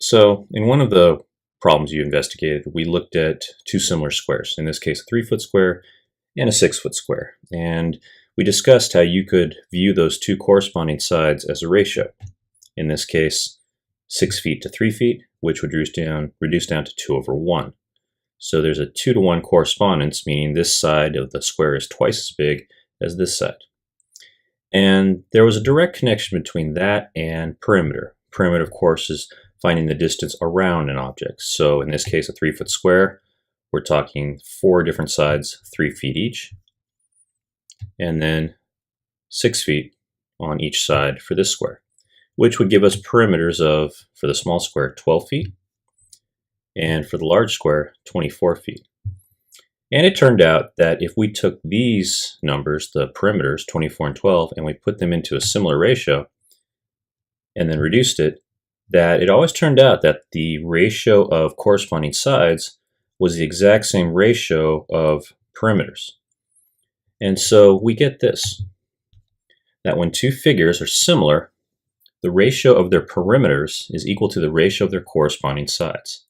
So in one of the problems you investigated, we looked at two similar squares, in this case a 3-foot square and a 6-foot square. And we discussed how you could view those two corresponding sides as a ratio. In this case, 6 feet to 3 feet, which would reduce down to 2/1. So there's a 2-to-1 correspondence, meaning this side of the square is twice as big as this side. And there was a direct connection between that and perimeter. Perimeter, of course, is finding the distance around an object. So in this case, a 3-foot square, we're talking 4 different sides, 3 feet each, and then 6 feet on each side for this square, which would give us perimeters of, for the small square, 12 feet, and for the large square, 24 feet. And it turned out that if we took these numbers, the perimeters, 24 and 12, and we put them into a similar ratio, and then reduced it, that it always turned out that the ratio of corresponding sides was the exact same ratio of perimeters. And so we get this, that when two figures are similar, the ratio of their perimeters is equal to the ratio of their corresponding sides.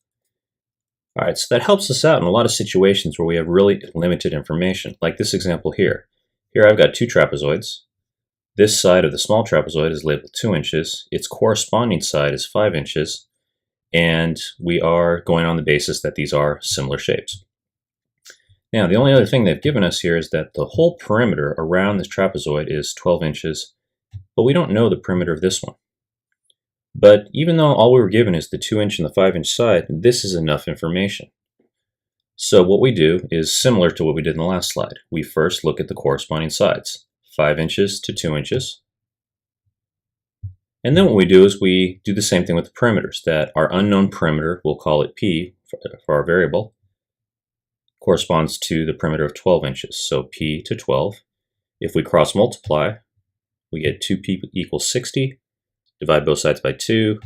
All right, so that helps us out in a lot of situations where we have really limited information, like this example here. Here I've got two trapezoids. This side of the small trapezoid is labeled 2 inches. Its corresponding side is 5 inches. And we are going on the basis that these are similar shapes. Now, the only other thing they've given us here is that the whole perimeter around this trapezoid is 12 inches, but we don't know the perimeter of this one. But even though all we were given is the 2-inch and the 5-inch side, this is enough information. So what we do is similar to what we did in the last slide. We first look at the corresponding sides, 5 inches to 2 inches. And then what we do is we do the same thing with the perimeters, that our unknown perimeter, we'll call it P for our variable, corresponds to the perimeter of 12 inches, so P to 12. If we cross multiply, we get 2P equals 60. Divide both sides by 2,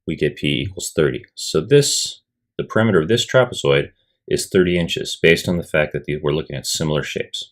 we get P equals 30. So the perimeter of this trapezoid is 30 inches, based on the fact that we're looking at similar shapes.